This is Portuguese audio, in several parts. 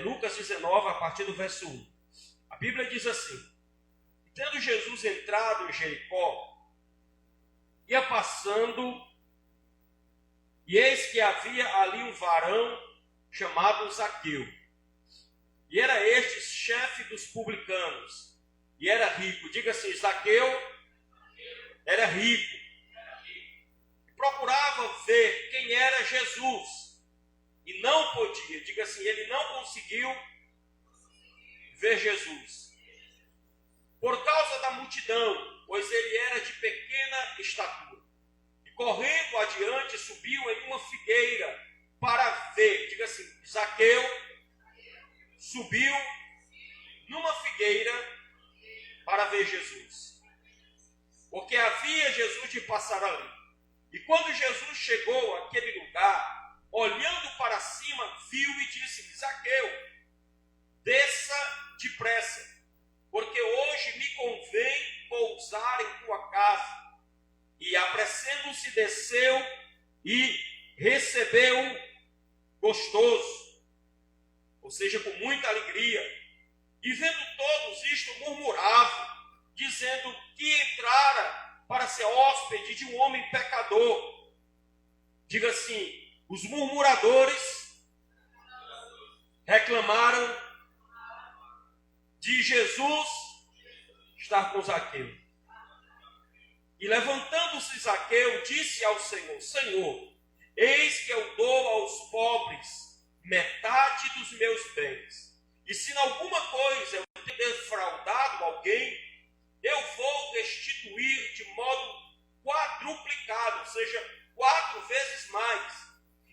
Lucas 19, a partir do verso 1. A Bíblia diz assim: tendo Jesus entrado em Jericó, ia passando, e eis que havia ali um varão chamado Zaqueu. E era este chefe dos publicanos, e era rico. Diga assim: Zaqueu era rico. Procurava ver quem era Jesus, e não podia. Diga assim: ele não conseguiu ver Jesus, por causa da multidão, pois ele era de pequena estatura. E correndo adiante, subiu em uma figueira para ver. Diga assim: Zaqueu subiu numa figueira para ver Jesus, porque havia Jesus de passar ali. E quando Jesus chegou àquele lugar, olhando para cima, viu e disse: Zaqueu, desça depressa, porque hoje me convém pousar em tua casa. E apressando-se, desceu e recebeu gostoso, ou seja, com muita alegria. E vendo todos isto, murmuravam, dizendo que entrara para ser hóspede de um homem pecador. Diga assim: os murmuradores reclamaram de Jesus estar com Zaqueu. E levantando-se Zaqueu, disse ao Senhor: Senhor, eis que eu dou aos pobres metade dos meus bens. E se em alguma coisa eu tenho defraudado alguém, eu vou restituir de modo quadruplicado, ou seja, 4 vezes mais.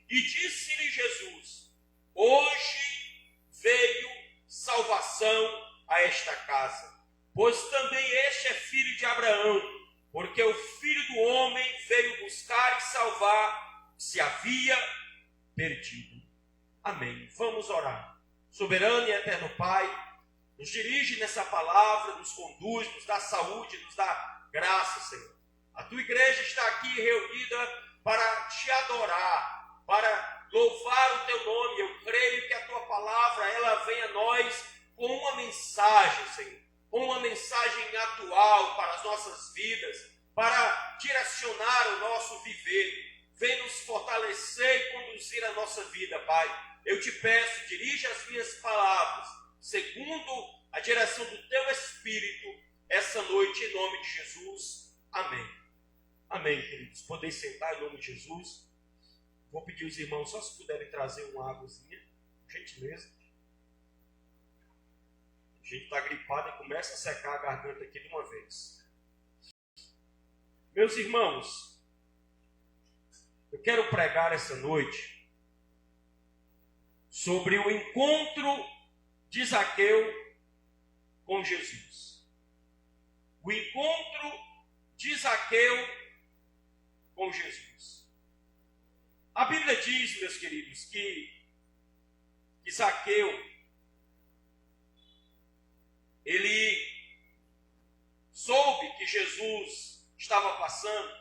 E disse-lhe Jesus: hoje veio salvação a esta casa, pois também este é filho de Abraão, porque o Filho do Homem veio buscar e salvar o que se havia perdido. Amém. Vamos orar. Soberano e eterno Pai, nos dirige nessa palavra, nos conduz, nos dá saúde, nos dá graça, Senhor. A tua igreja está aqui reunida para te adorar, para louvar o teu nome. Eu creio que a tua palavra, ela vem a nós com uma mensagem, Senhor, com uma mensagem atual para as nossas vidas, para direcionar o nosso viver. Vem nos fortalecer e conduzir a nossa vida, Pai. Eu te peço, dirige as minhas palavras, segundo a direção do teu Espírito, essa noite, em nome de Jesus. Amém. Amém, queridos. Podem sentar em nome de Jesus. Vou pedir aos irmãos, só se puderem trazer uma águazinha, por gentileza. A gente está gripado e começa a secar a garganta aqui de uma vez. Meus irmãos, eu quero pregar essa noite sobre o encontro de Zaqueu com Jesus. O encontro de Zaqueu com Jesus. A Bíblia diz, meus queridos, que Zaqueu, ele soube que Jesus estava passando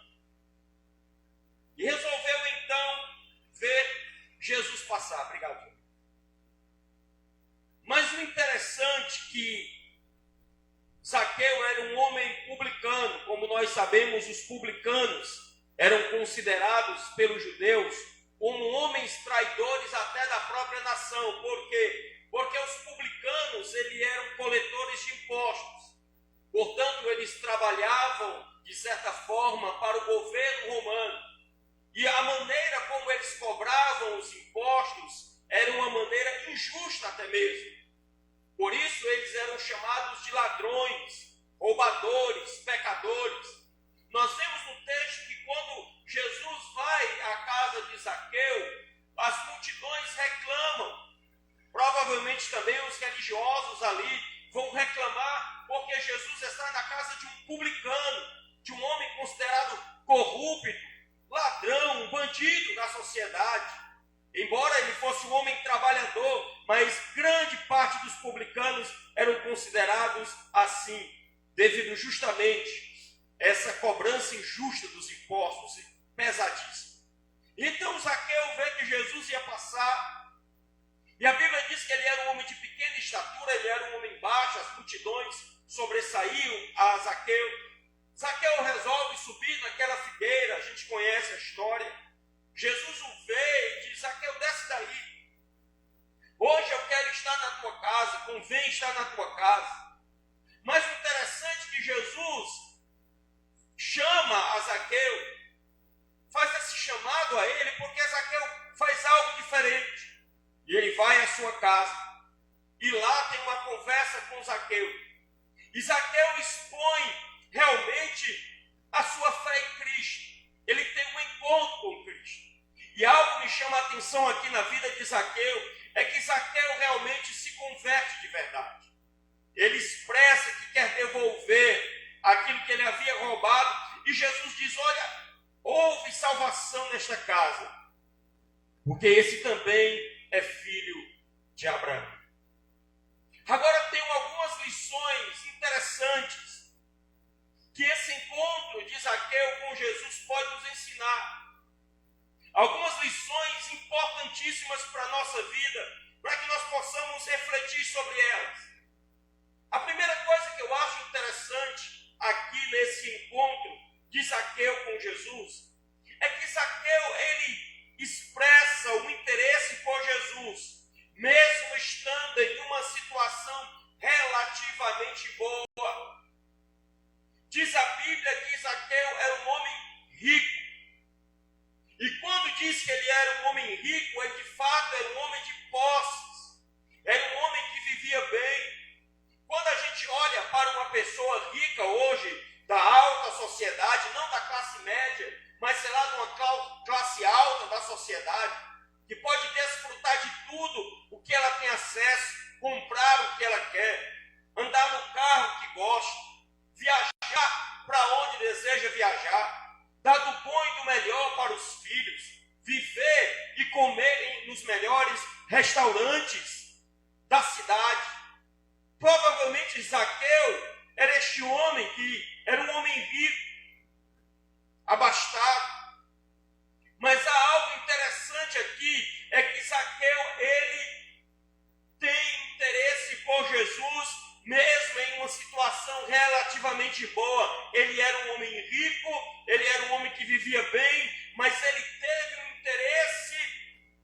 e resolveu então ver Jesus passar. Obrigado. Mas o interessante é que Zaqueu era um homem publicano. Como nós sabemos, os publicanos eram considerados pelos judeus como homens traidores até da própria nação. Por quê? Porque os publicanos, eles eram coletores de impostos. Portanto, eles trabalhavam, de certa forma, para o governo romano. E a maneira como eles cobravam os impostos era uma maneira injusta até mesmo. Por isso eles eram chamados de ladrões, roubadores, pecadores. Nós vemos no texto que quando Jesus vai à casa de Zaqueu, as multidões reclamam. Provavelmente também os religiosos ali vão reclamar porque Jesus está na casa de um publicano, de um homem considerado corrupto, ladrão, um bandido da sociedade. Embora ele fosse um homem trabalhador, mas grande parte dos publicanos eram considerados assim, devido justamente a essa cobrança injusta dos impostos, pesadíssima. Então Zaqueu vê que Jesus ia passar, e a Bíblia diz que ele era um parte, as multidões sobressaíam a Zaqueu. Zaqueu resolve subir naquela figueira, a gente conhece a história. Jesus o vê e diz: Zaqueu, desce daí. Hoje eu quero estar na tua casa, convém estar na tua casa. Mas o interessante é que Jesus chama a Zaqueu, faz esse chamado a ele, porque Zaqueu faz algo diferente. E ele vai à sua casa, e lá tem uma conversa com Zaqueu. E Zaqueu expõe realmente a sua fé em Cristo. Ele tem um encontro com Cristo. E algo me chama a atenção aqui na vida de Zaqueu, é que Zaqueu realmente se converte de verdade. Ele expressa que quer devolver aquilo que ele havia roubado, e Jesus diz: olha, houve salvação nesta casa, porque esse também é filho de Abraão. Agora tenho algumas lições interessantes que esse encontro de Zaqueu com Jesus pode nos ensinar. Algumas lições importantíssimas para a nossa vida, para que nós possamos refletir sobre elas. A primeira coisa que eu acho interessante aqui nesse encontro de Zaqueu com Jesus é que Zaqueu, ele expressa o interesse por Jesus, mesmo estando em uma situação relativamente boa. Diz a Bíblia que Zaqueu era um homem rico. E quando diz que ele era um homem rico, ele de fato era um homem de posses. Era um homem que vivia bem. Quando a gente olha para uma pessoa rica hoje, da alta sociedade, não da classe média, mas sei lá, de uma classe alta da sociedade, que pode desfrutar de tudo o que ela tem acesso, comprar o que ela quer, andar no carro que gosta, viajar para onde deseja viajar, dar do bom e do melhor para os filhos, viver e comer nos melhores restaurantes da cidade. Provavelmente Zaqueu era este homem que era um homem rico, abastado. Mas há algo interessante aqui, é que Zaqueu, ele tem interesse por Jesus, mesmo em uma situação relativamente boa. Ele era um homem rico, ele era um homem que vivia bem, mas ele teve um interesse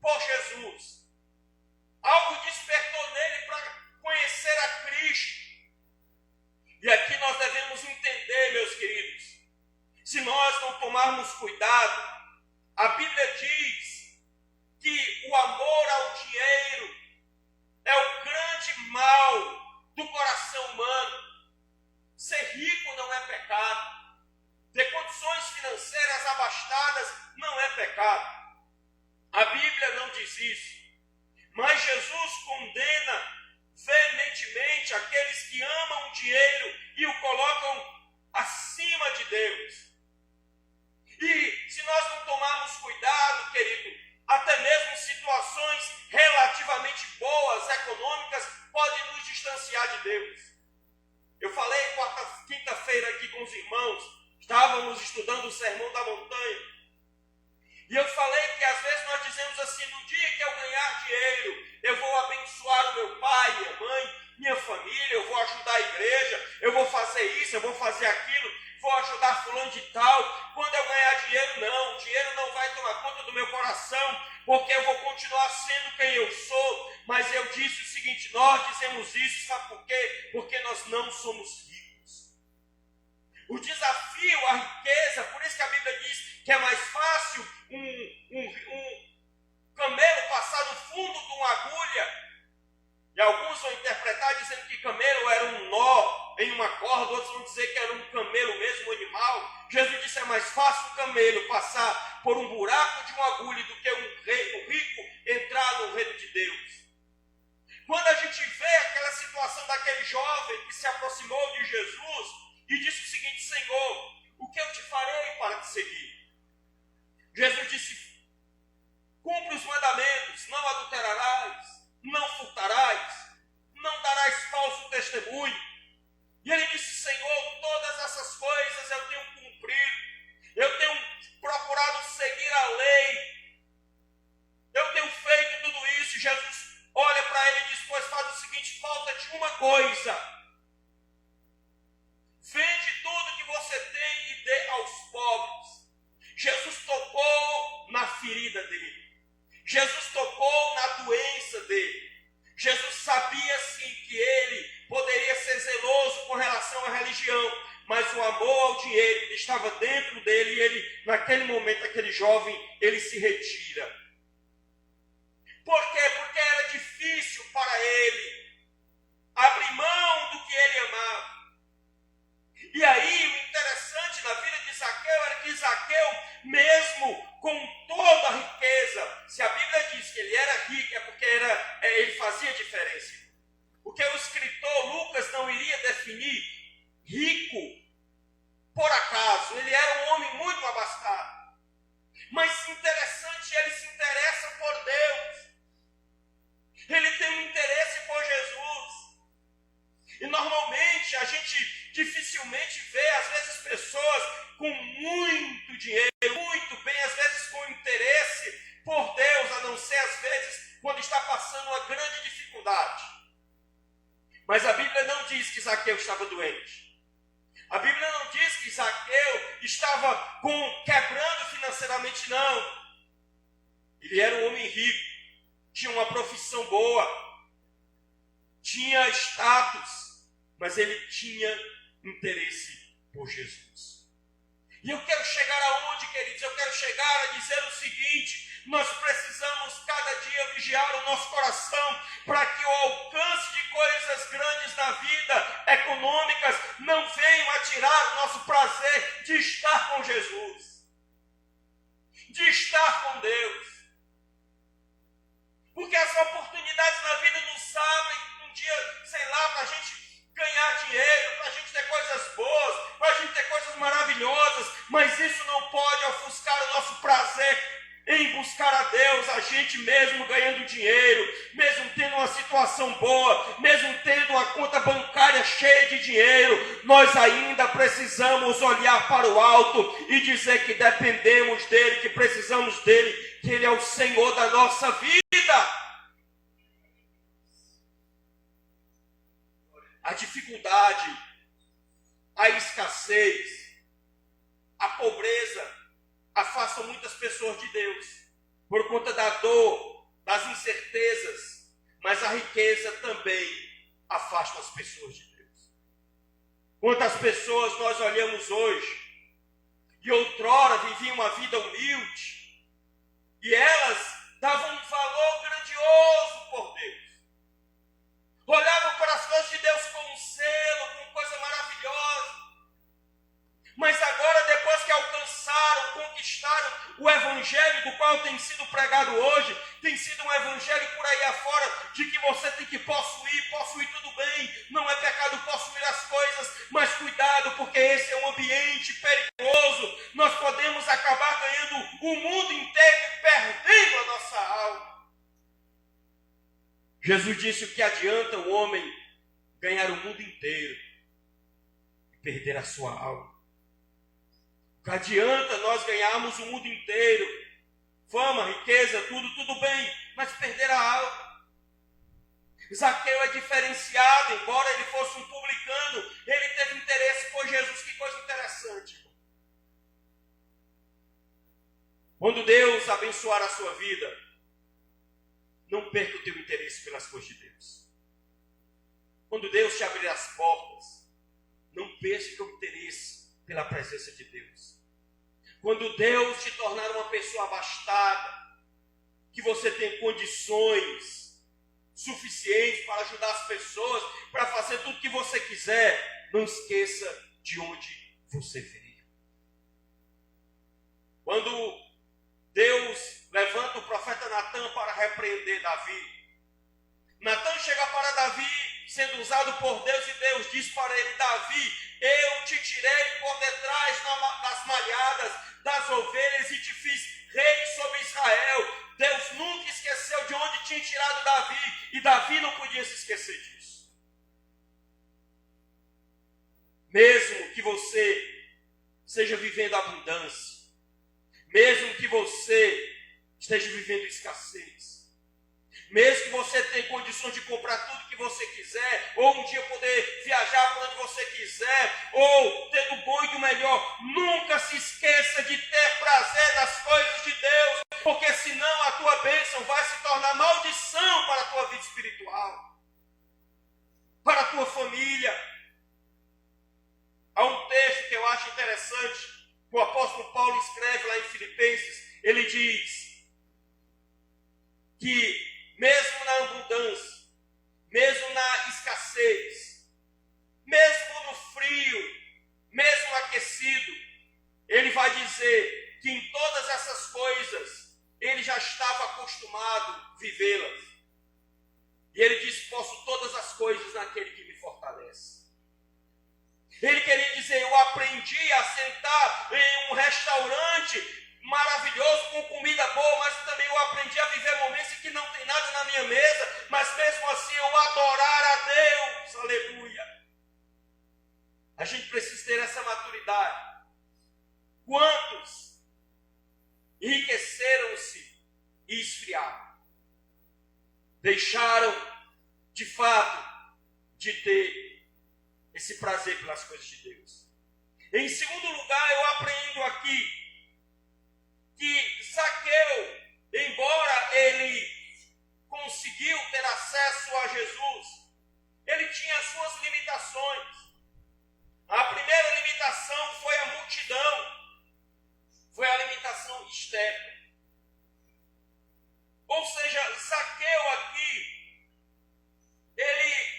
por Jesus. Algo despertou nele para conhecer a Cristo. E aqui nós devemos entender, meus queridos, se nós não tomarmos cuidado, a Bíblia diz que o amor ao dinheiro é o grande mal do coração humano. Ser rico não é pecado. Ter condições financeiras abastadas não é pecado. A Bíblia não diz isso. Mas Jesus condena veementemente aqueles que amam o dinheiro e o colocam acima de Deus. E se nós não tomarmos cuidado, querido, até mesmo situações relativamente boas, econômicas, podem nos distanciar de Deus. Eu falei quinta-feira aqui com os irmãos, estávamos estudando o Sermão da Montanha, e eu falei que às vezes nós dizemos assim: no dia que eu ganhar dinheiro, eu vou abençoar o meu pai, minha mãe, minha família, eu vou ajudar a igreja, eu vou fazer isso, eu vou fazer aquilo, vou ajudar fulano de tal. Quando eu ganhar dinheiro, não, o dinheiro não vai tomar conta do meu coração, porque eu vou continuar sendo quem eu sou. Mas eu disse o seguinte: nós dizemos isso, sabe por quê? Porque nós não somos ricos. O desafio, a riqueza, por isso que a Bíblia diz que é mais fácil um camelo passar no fundo de uma agulha. E alguns vão interpretar dizendo que camelo era um nó em uma corda, outros vão dizer que era um camelo mesmo, um animal. Jesus disse: é mais fácil um camelo passar por um buraco de uma agulha do que um rico entrar no reino de Deus. Quando a gente vê aquela situação daquele jovem que se aproximou de Jesus e disse o seguinte: Senhor, o que eu te farei para te seguir? Jesus disse: cumpre os mandamentos, não adulterarás, não furtarás, não darás falso testemunho. E ele disse: Senhor, todas essas coisas eu tenho cumprido, eu tenho procurado seguir a lei, eu tenho feito tudo isso. Jesus olha para ele e diz: pois faz o seguinte, falta-te uma coisa, ferida dele. Jesus tocou na doença dele. Jesus sabia sim que ele poderia ser zeloso com relação à religião, mas o amor ao dinheiro ele estava dentro dele e ele, naquele momento, aquele jovem, ele se retira. Por quê? Porque era difícil para ele abrir mão do que ele amava. E aí, o interessante na vida de Zaqueu era que Zaqueu, mesmo com toda a riqueza, se a Bíblia diz que ele era rico, é porque ele fazia diferença. O que o escritor Lucas não iria definir rico por acaso. Ele era um homem muito abastado. Mas interessante, ele se interessa por Deus. Ele tem um interesse por Jesus. E normalmente a gente dificilmente vê, às vezes, pessoas com muito dinheiro, muito bem, às vezes com interesse por Deus, a não ser às vezes quando está passando uma grande dificuldade. Mas a Bíblia não diz que Zaqueu estava doente. A Bíblia não diz que Zaqueu estava quebrando financeiramente, não. Ele era um homem rico, tinha uma profissão boa, tinha status, mas ele tinha interesse por Jesus. E eu quero chegar aonde, queridos? Eu quero chegar a dizer o seguinte: nós precisamos cada dia vigiar o nosso coração para que o alcance de coisas grandes na vida, econômicas, não venham a tirar o nosso prazer de estar com Jesus, de estar com Deus. Porque as oportunidades na vida nos sabem, um dia, sei lá, para a gente ganhar dinheiro, para a gente ter coisas boas, para a gente ter coisas maravilhosas, mas isso não pode ofuscar o nosso prazer em buscar a Deus. A gente mesmo ganhando dinheiro, mesmo tendo uma situação boa, mesmo tendo uma conta bancária cheia de dinheiro, nós ainda precisamos olhar para o alto e dizer que dependemos dele, que precisamos dele, que ele é o Senhor da nossa vida. A dificuldade, a escassez, a pobreza afastam muitas pessoas de Deus por conta da dor, das incertezas, mas a riqueza também afasta as pessoas de Deus. Quantas pessoas nós olhamos hoje e outrora viviam uma vida humilde e elas davam um valor grandioso por Deus. Olhavam para as coisas de Deus com um selo, com coisa maravilhosa. Mas agora, depois que alcançaram, conquistaram o evangelho do qual tem sido pregado hoje, tem sido um evangelho por aí afora, de que você tem que possuir tudo bem, não é pecado possuir as coisas, mas cuidado, porque esse é um ambiente perigoso. Nós podemos acabar ganhando o mundo inteiro e perdendo a nossa alma. Jesus disse: o que adianta o homem ganhar o mundo inteiro e perder a sua alma? O que adianta nós ganharmos o mundo inteiro, fama, riqueza, tudo bem, mas perder a alma? Zaqueu é diferenciado, embora ele fosse um publicano, ele teve interesse por Jesus. Que coisa interessante. Quando Deus abençoar a sua vida, não perca o teu interesse pelas coisas de Deus. Quando Deus te abrir as portas, não perca o interesse pela presença de Deus. Quando Deus te tornar uma pessoa abastada, que você tem condições suficientes para ajudar as pessoas, para fazer tudo que você quiser, não esqueça de onde você veio. Quando Deus levanta o profeta Natã para repreender Davi, Natã chega para Davi, sendo usado por Deus, e Deus diz para ele: Davi, eu te tirei por detrás das malhadas das ovelhas e te fiz rei sobre Israel. Deus nunca esqueceu de onde tinha tirado Davi, e Davi não podia se esquecer disso. Mesmo que você esteja vivendo abundância, mesmo que você esteja vivendo escassez, mesmo que você tenha condições de comprar tudo que você quiser, ou um dia poder viajar para onde você quiser, ou ter do bom e do melhor, nunca se esqueça de ter prazer nas coisas de Deus, porque senão a tua bênção vai se tornar maldição para a tua vida espiritual, para a tua família. Há um texto que eu acho interessante, que o apóstolo Paulo escreve lá em Filipenses. Ele diz que mesmo na abundância, mesmo na escassez, mesmo no frio, mesmo aquecido, ele vai dizer que em todas essas coisas ele já estava acostumado a vivê-las. E ele diz: posso todas as coisas naquele que me fortalece. Ele queria dizer: eu aprendi a sentar em um restaurante maravilhoso, com comida boa, mas também eu aprendi a viver momentos em que não tem nada na minha mesa, mas mesmo assim eu adorar a Deus. Aleluia. A gente precisa ter essa maturidade. Quantos enriqueceram-se e esfriaram? Deixaram, de fato, de ter esse prazer pelas coisas de Deus. Em segundo lugar, eu aprendo aqui que Zaqueu, embora ele conseguiu ter acesso a Jesus, ele tinha suas limitações. A primeira limitação foi a multidão, foi a limitação externa. Ou seja, Zaqueu aqui, ele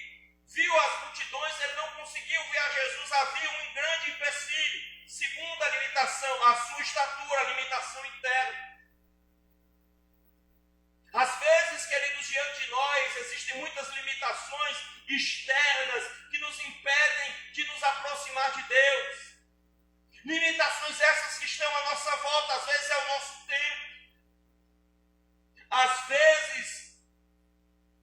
viu as multidões, ele não conseguiu ver a Jesus, havia um grande empecilho. Segunda limitação, a sua estatura, a limitação interna. Às vezes, queridos, diante de nós existem muitas limitações externas que nos impedem de nos aproximar de Deus. Limitações essas que estão à nossa volta, às vezes é o nosso tempo. Às vezes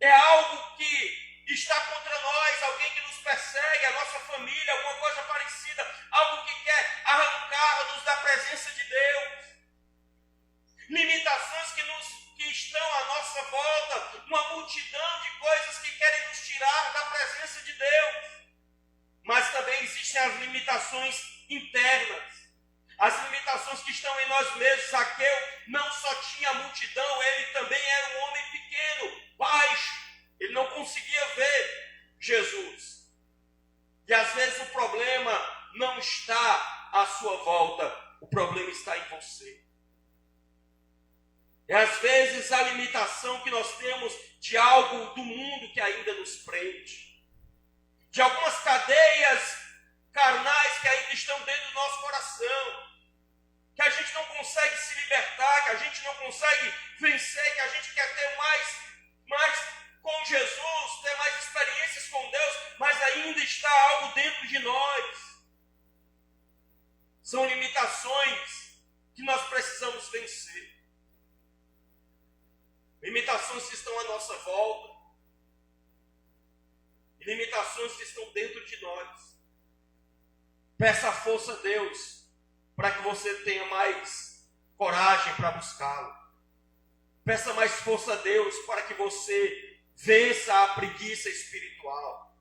é algo que está contra nós, alguém que nos persegue, a nossa família, alguma coisa parecida, algo que quer arrancar-nos da presença de Deus. Limitações que estão à nossa volta, uma multidão de coisas que querem nos tirar da presença de Deus. Mas também existem as limitações internas, as limitações que estão em nós mesmos. Zaqueu não só tinha multidão, ele também era um homem pequeno, baixo, ele não conseguia ver Jesus. E às vezes o problema não está à sua volta, o problema está em você. E às vezes a limitação que nós temos de algo do mundo que ainda nos prende, de algumas cadeias carnais que ainda estão dentro do nosso coração, que a gente não consegue se libertar, que a gente não consegue vencer, que a gente quer ter mais com Jesus, ter mais experiências com Deus, mas ainda está algo dentro de nós. São limitações que nós precisamos vencer. Limitações que estão à nossa volta, e limitações que estão dentro de nós. Peça a força a Deus para que você tenha mais coragem para buscá-lo. Peça mais força a Deus para que você vença a preguiça espiritual.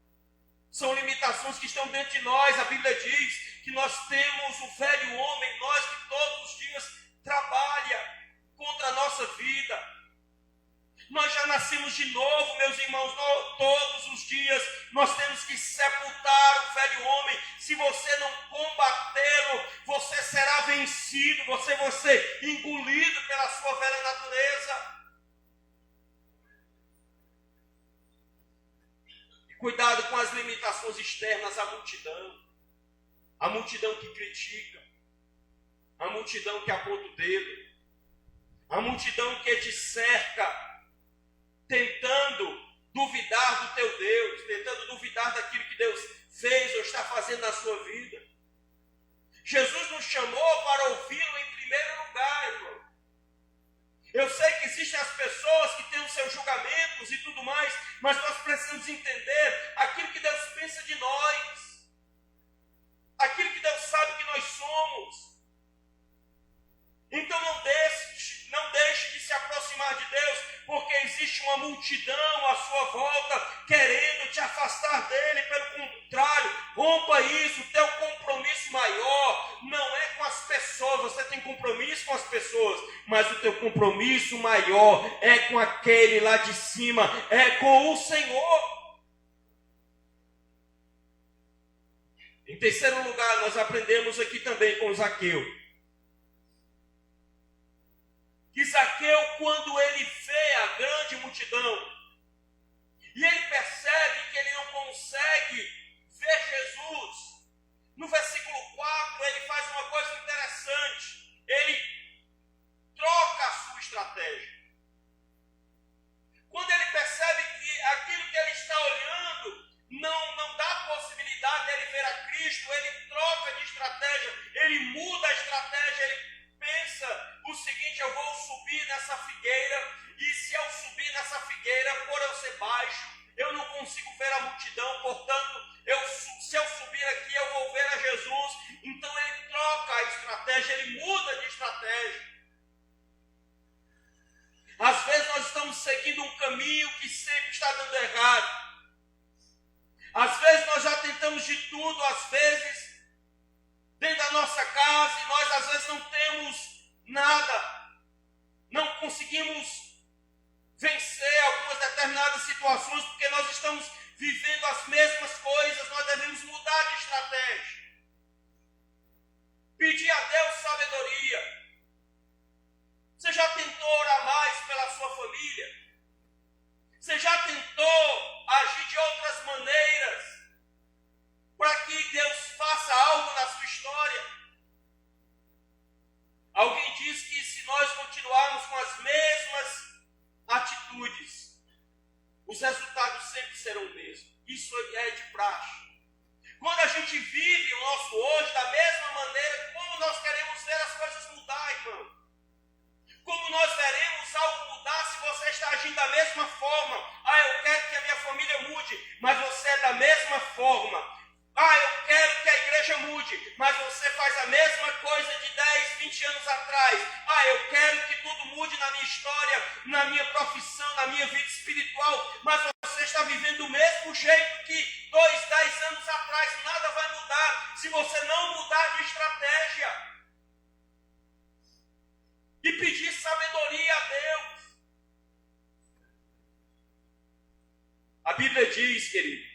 São limitações que estão dentro de nós. A Bíblia diz que nós temos o velho homem, nós que todos os dias trabalha contra a nossa vida. Nós já nascemos de novo, meus irmãos, todos os dias nós temos que sepultar o velho homem. Se você não combatê-lo, você será vencido, você vai ser engolido pela sua velha natureza. E cuidado com as limitações externas, a multidão que critica, a multidão que aponta o dedo, a multidão que te cerca, tentando duvidar do teu Deus, tentando duvidar daquilo que Deus fez ou está fazendo na sua vida. Jesus nos chamou para ouvi-lo em primeiro lugar, irmão. Eu sei que existem as pessoas que têm os seus julgamentos e tudo mais, mas nós precisamos entender aquilo que Deus pensa de nós, aquilo que Deus sabe que nós somos. Então não deixe de se aproximar de Deus, porque existe uma multidão à sua volta querendo te afastar dele. Pelo contrário, rompa isso. O teu compromisso maior não é com as pessoas. Você tem compromisso com as pessoas, mas o teu compromisso maior é com aquele lá de cima, é com o Senhor. Em terceiro lugar, nós aprendemos aqui também com Zaqueu. Que Zaqueu, quando ele vê a grande multidão, e ele percebe que ele não consegue ver Jesus, no versículo 4 ele faz uma coisa interessante. Ele troca a sua estratégia. Quando ele percebe que aquilo que ele está olhando não dá possibilidade de ele ver a Cristo, ele troca de estratégia, ele muda a estratégia, ele pensa o seguinte: eu vou subir nessa figueira, e se eu subir nessa figueira, por eu ser baixo, eu não consigo ver a multidão, portanto, se eu subir aqui, eu vou ver a Jesus. Então ele troca a estratégia, ele muda de estratégia. Às vezes nós estamos seguindo um caminho que sempre está dando errado. Às vezes nós já tentamos de tudo, às vezes, dentro da nossa casa, e nós às vezes não temos nada. Não conseguimos vencer algumas determinadas situações, porque nós estamos vivendo as mesmas coisas. Nós devemos mudar de estratégia. Pedir a Deus sabedoria. Você já tentou orar mais pela sua família? Você já tentou agir de outras maneiras para que Deus faça algo na sua história? Alguém diz que se nós continuarmos com as mesmas atitudes, os resultados sempre serão os mesmos. Isso é de praxe. Quando a gente vive o nosso hoje da mesma maneira, como nós queremos ver as coisas mudar, irmão? Como nós veremos algo mudar se você está agindo da mesma forma? Eu quero que a minha família mude, mas você é da mesma forma. Eu quero que a igreja mude, mas você faz a mesma coisa de 10, 20 anos atrás. Eu quero que tudo mude na minha história, na minha profissão, na minha vida espiritual, mas você está vivendo do mesmo jeito que 2, 10 anos atrás. Nada vai mudar se você não mudar de estratégia. E pedir sabedoria a Deus. A Bíblia diz, querido,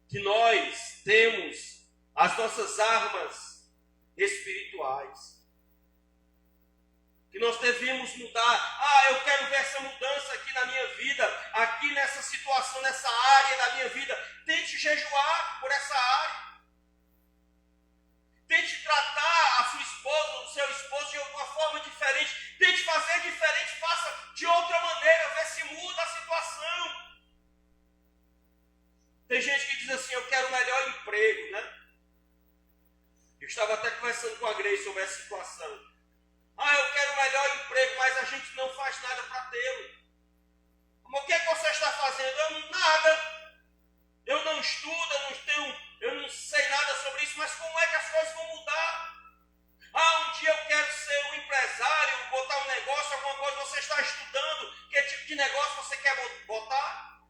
que nós temos as nossas armas espirituais. Que nós devemos mudar. Eu quero ver essa mudança aqui na minha vida, aqui nessa situação, nessa área da minha vida. Tente jejuar por essa área. Tente tratar a sua esposa, o seu esposo de uma forma diferente. Tente fazer diferente, faça de outra maneira, vê se muda a situação. Tem gente que diz assim: eu quero o melhor emprego, né? Eu estava até conversando com a Grace sobre essa situação. Eu quero o melhor emprego, mas a gente não faz nada para tê-lo. O que é que você está fazendo? Nada. Eu não estudo, eu não sei nada sobre isso, mas como é que as coisas vão mudar? Um dia eu quero ser um empresário, botar um negócio, alguma coisa. Você está estudando, que tipo de negócio você quer botar?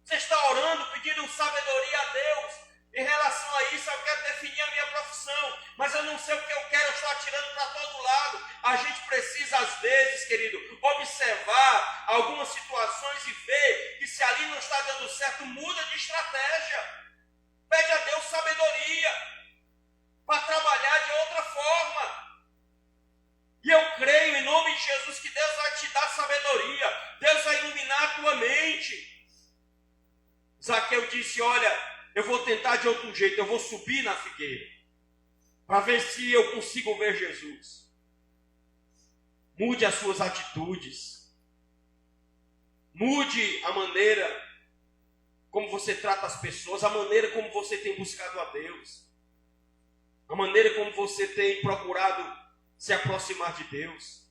Você está orando, pedindo sabedoria a Deus em relação a isso. Eu quero definir a minha profissão, mas eu não sei o que eu quero, eu estou atirando para todo lado. A gente precisa, às vezes, querido, observar algumas situações e ver que se ali não está dando certo, muda de estratégia. Pede a Deus sabedoria para trabalhar de outra forma. E eu creio em nome de Jesus que Deus vai te dar sabedoria. Deus vai iluminar a tua mente. Zaqueu disse: olha, eu vou tentar de outro jeito, eu vou subir na figueira para ver se eu consigo ver Jesus. Mude as suas atitudes. Mude a maneira como você trata as pessoas, a maneira como você tem buscado a Deus, a maneira como você tem procurado se aproximar de Deus.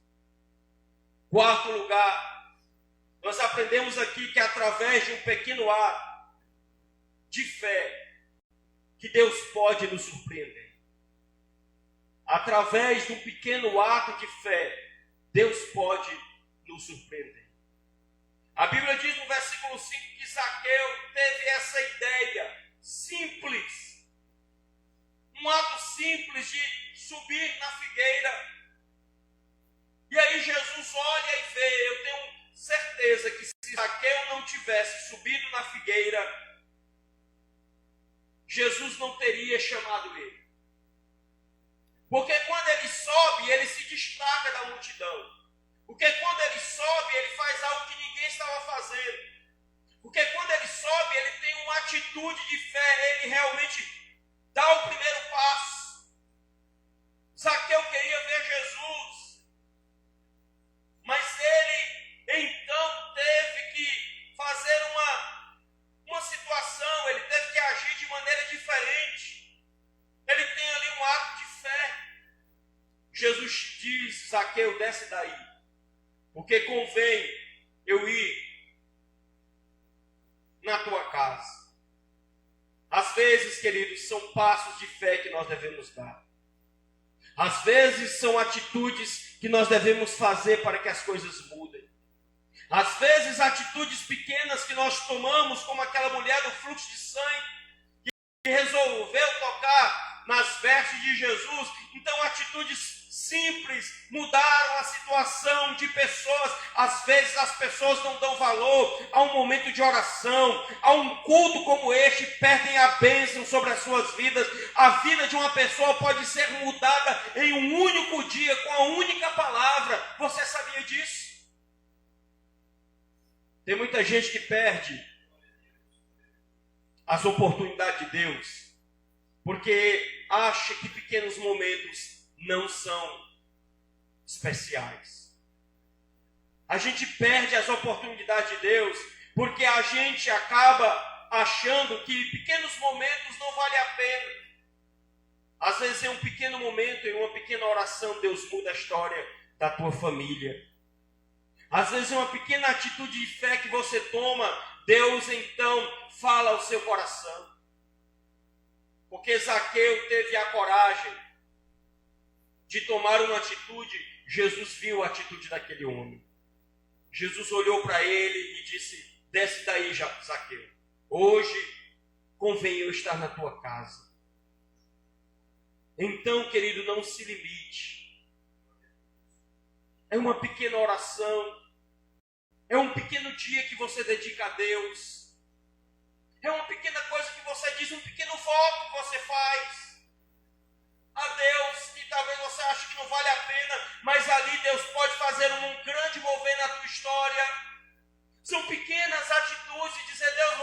Quarto lugar, nós aprendemos aqui que através de um pequeno ato de fé, que Deus pode nos surpreender. Através de um pequeno ato de fé, Deus pode nos surpreender. A Bíblia diz no versículo 5 que Zaqueu teve essa ideia simples, um ato simples de subir na figueira. E aí Jesus olha e vê, eu tenho certeza que se Zaqueu não tivesse subido na figueira, Jesus não teria chamado ele. Porque quando ele sobe, ele se destaca da multidão. Porque quando ele sobe, ele faz algo que ninguém estava fazendo. Porque quando ele sobe, ele tem uma atitude de fé, ele realmente dá o primeiro passo. Zaqueu queria ver Jesus, mas ele então teve que fazer uma situação, ele teve que agir de maneira diferente. Ele tem ali um ato de fé. Jesus diz: Zaqueu, desce daí, porque convém eu ir na tua casa. Às vezes, queridos, são passos de fé que nós devemos dar. Às vezes são atitudes que nós devemos fazer para que as coisas mudem. Às vezes atitudes pequenas que nós tomamos, como aquela mulher do fluxo de sangue, que resolveu tocar nas vestes de Jesus. Então atitudes simples mudaram a situação de pessoas. Às vezes as pessoas não dão valor a um momento de oração, a um culto como este, perdem a bênção sobre as suas vidas. A vida de uma pessoa pode ser mudada em um único dia, com a única palavra. Você sabia disso? Tem muita gente que perde as oportunidades de Deus, porque acha que pequenos momentos não são especiais. A gente perde as oportunidades de Deus porque a gente acaba achando que pequenos momentos não valem a pena. Às vezes em um pequeno momento, em uma pequena oração, Deus muda a história da tua família. Às vezes em uma pequena atitude de fé que você toma, Deus então fala ao seu coração. Porque Zaqueu teve a coragem de tomar uma atitude. Jesus viu a atitude daquele homem. Jesus olhou para ele e disse: desce daí, Zaqueu. Hoje convém eu estar na tua casa. Então, querido, não se limite. É uma pequena oração. É um pequeno dia que você dedica a Deus. É uma pequena coisa que você diz, um pequeno voto que você faz a Deus, que talvez você ache que não vale a pena, mas ali Deus pode fazer um grande mover na tua história. São pequenas atitudes de dizer: Deus,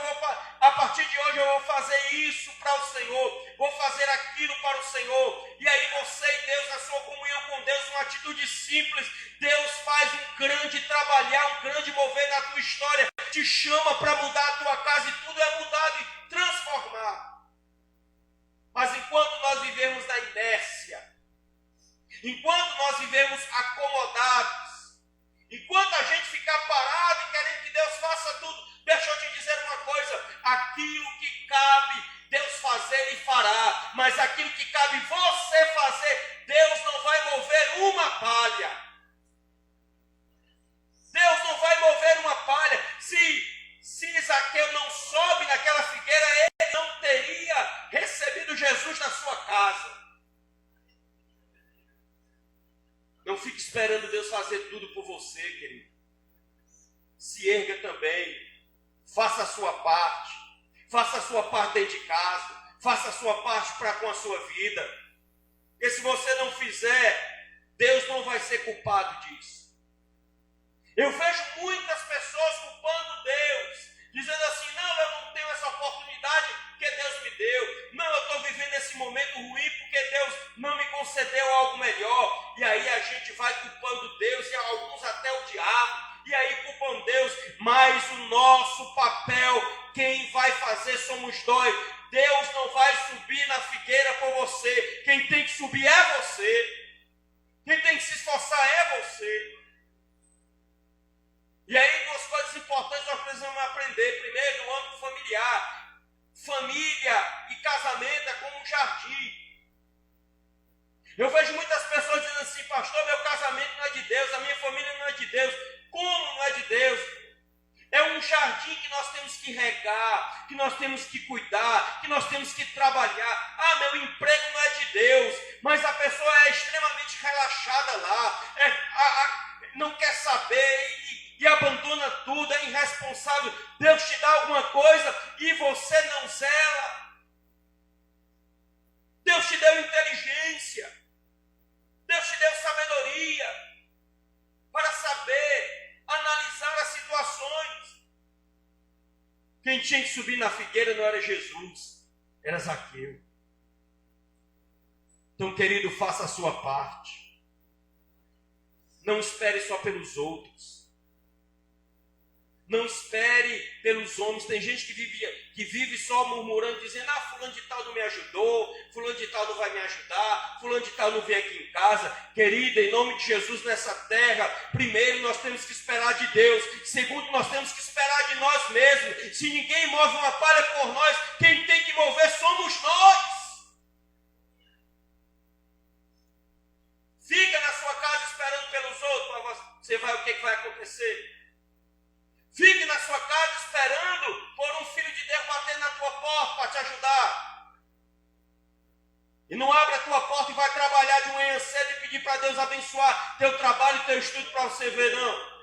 a partir de hoje eu vou fazer isso para o Senhor, vou fazer aquilo para o Senhor. E aí você e Deus, na sua comunhão com Deus, uma atitude simples, Deus faz um grande trabalhar, um grande mover na tua história, te chama para mudar a tua casa e tudo é mudado e transformado. Mas enquanto nós vivemos na inércia, enquanto nós vivemos acomodados, enquanto a gente ficar parado e querendo que Deus faça tudo, deixa eu te dizer uma coisa: aquilo que cabe Deus fazer, Ele fará, mas aquilo que cabe você fazer, Deus não vai mover uma palha. Deus não vai mover uma palha. Se Zaqueu não sobe naquela figueira, ele não teria recebido Jesus na sua casa. Não fique esperando Deus fazer tudo por você, querido. Se erga também. Faça a sua parte. Faça a sua parte dentro de casa. Faça a sua parte com a sua vida. Porque se você não fizer, Deus não vai ser culpado disso. Eu vejo muitas pessoas culpando Deus, dizendo assim: não, eu não tenho essa oportunidade porque Deus me deu. Não, eu estou vivendo esse momento ruim porque Deus não me concedeu algo melhor. E aí a gente vai culpando Deus e alguns até o diabo. E aí culpam Deus, mas o nosso papel, quem vai fazer somos nós. Deus não vai subir na figueira por você. Quem tem que subir é você. Quem tem que se esforçar é você. E aí duas coisas importantes nós precisamos aprender. Primeiro, no âmbito familiar. Família e casamento é como um jardim. Eu vejo muitas pessoas dizendo assim: pastor, meu casamento não é de Deus, a minha família não é de Deus. Como não é de Deus? É um jardim que nós temos que regar, que nós temos que cuidar, que nós temos que trabalhar. Ah, meu emprego não é de Deus, mas a pessoa é extremamente relaxada lá, não quer saber e abandona tudo, é irresponsável. Deus te dá alguma coisa e você não zela. Deus te deu inteligência, Deus te deu sabedoria para saber analisar as situações. Quem tinha que subir na figueira não era Jesus, era Zaqueu. Então, querido, faça a sua parte. Não espere só pelos outros. Não espere pelos homens. Tem gente que vive só murmurando, dizendo: ah, fulano de tal não me ajudou, fulano de tal não vai me ajudar, fulano de tal não vem aqui em casa. Querida, em nome de Jesus, nessa terra, primeiro nós temos que esperar de Deus. Segundo, nós temos que esperar de nós mesmos. Se ninguém move uma palha por nós, quem tem que mover somos nós. Fica na sua casa esperando pelos outros, você vai, o que vai acontecer? Fique na sua casa esperando por um filho de Deus bater na tua porta para te ajudar. E não abre a tua porta e vai trabalhar de manhã cedo e pedir para Deus abençoar teu trabalho e teu estudo para você ver, não.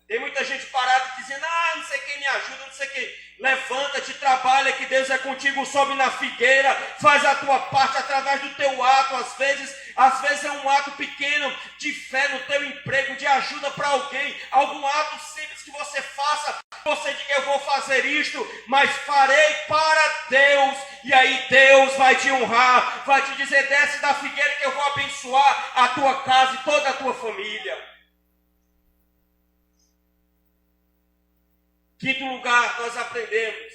Tem muita gente parada dizendo: ah, não sei quem me ajuda, não sei quem. Levanta-te, trabalha, que Deus é contigo, sobe na figueira, faz a tua parte através do teu ato. Às vezes é um ato pequeno de fé no teu emprego, de ajuda para alguém, algum ato simples que você faça. Você diga: eu vou fazer isto, mas farei para Deus. E aí Deus vai te honrar, vai te dizer: desce da figueira que eu vou abençoar a tua casa e toda a tua família. Quinto lugar, nós aprendemos.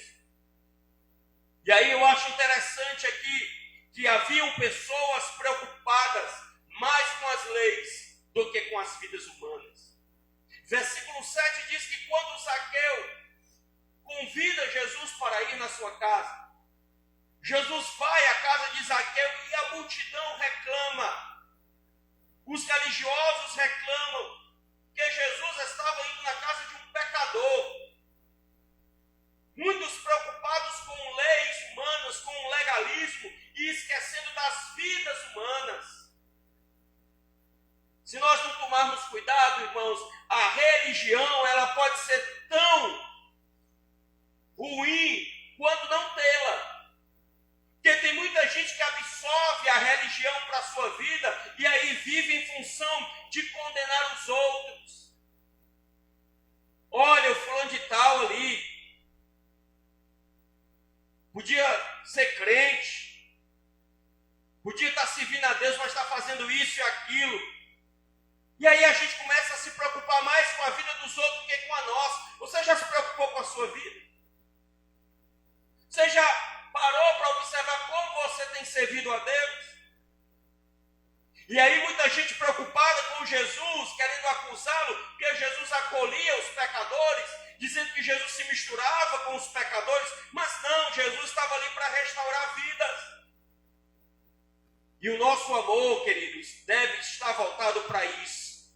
E aí eu acho interessante aqui que haviam pessoas preocupadas mais com as leis do que com as vidas humanas. Versículo 7 diz que quando Zaqueu convida Jesus para ir na sua casa, Jesus vai à casa de Zaqueu e a multidão reclama. Os religiosos reclamam que Jesus estava indo na casa de um pecador. Muitos preocupados com leis humanas, com o legalismo e esquecendo das vidas humanas. Se nós não tomarmos cuidado, irmãos, a religião ela pode ser tão ruim quanto não tê-la. Porque tem muita gente que absorve a religião para a sua vida e aí vive em função de condenar os outros. Olha, o fulano de tal ali podia ser crente, podia estar servindo a Deus, mas está fazendo isso e aquilo. E aí a gente começa a se preocupar mais com a vida dos outros do que com a nossa. Você já se preocupou com a sua vida? Você já parou para observar como você tem servido a Deus? E aí muita gente preocupada com Jesus, querendo acusá-lo, porque Jesus acolhia os pecadores, dizendo que Jesus se misturava com os pecadores, mas não, Jesus estava ali para restaurar vidas. E o nosso amor, queridos, deve estar voltado para isso,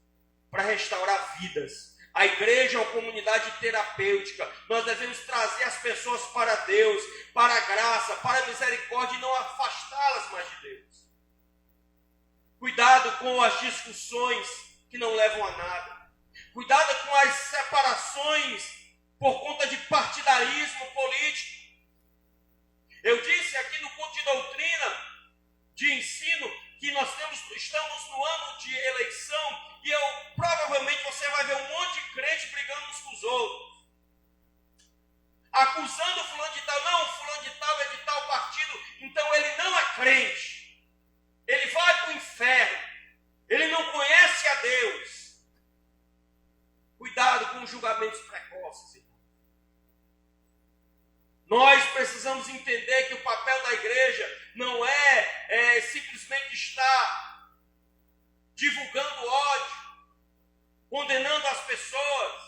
para restaurar vidas. A igreja é uma comunidade terapêutica. Nós devemos trazer as pessoas para Deus, para a graça, para a misericórdia e não afastá-las mais de Deus. Cuidado com as discussões que não levam a nada. Cuidado com as separações por conta de partidarismo político. Eu disse aqui no culto de doutrina, de ensino, que nós estamos no ano de eleição e provavelmente você vai ver um monte de crente brigando uns com os outros. Acusando fulano de tal, não, fulano de tal é de tal partido, então ele não é crente. Ele vai para o inferno. Ele não conhece a Deus. Cuidado com os julgamentos precoces, irmão. Nós precisamos entender que o papel da igreja não é simplesmente estar divulgando ódio, condenando as pessoas,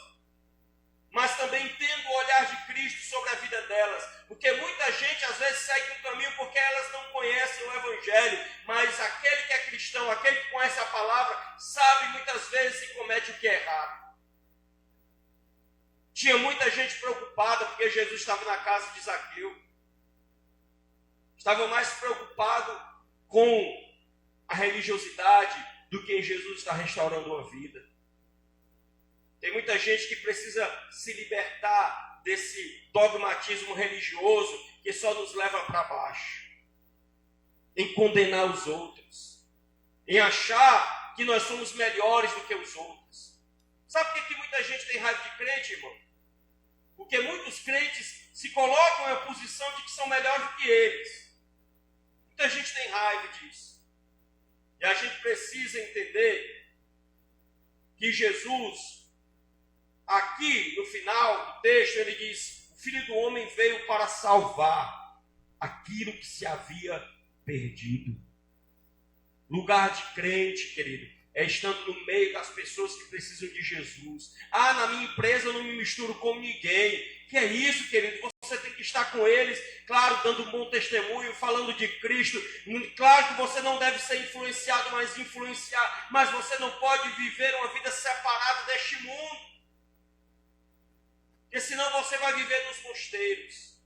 mas também tendo o olhar de Cristo sobre a vida delas. Porque muita gente às vezes segue um caminho porque elas não conhecem o Evangelho, mas aquele que é cristão, aquele que conhece a palavra, sabe muitas vezes e comete o que é errado. Tinha muita gente preocupada porque Jesus estava na casa de Zaqueu. Estava mais preocupado com a religiosidade do que em Jesus estar restaurando uma vida. Tem muita gente que precisa se libertar desse dogmatismo religioso que só nos leva para baixo, em condenar os outros, em achar que nós somos melhores do que os outros. Sabe por que muita gente tem raiva de crente, irmão? Porque muitos crentes se colocam em posição de que são melhores do que eles. Muita gente tem raiva disso. E a gente precisa entender que Jesus, aqui no final do texto, ele diz: o Filho do Homem veio para salvar aquilo que se havia perdido. Lugar de crente, querido, é estando no meio das pessoas que precisam de Jesus. Ah, na minha empresa eu não me misturo com ninguém. Que é isso, querido? Você tem que estar com eles, claro, dando um bom testemunho, falando de Cristo. Claro que você não deve ser influenciado, mas influenciar. Mas você não pode viver uma vida separada deste mundo. Porque senão você vai viver nos mosteiros,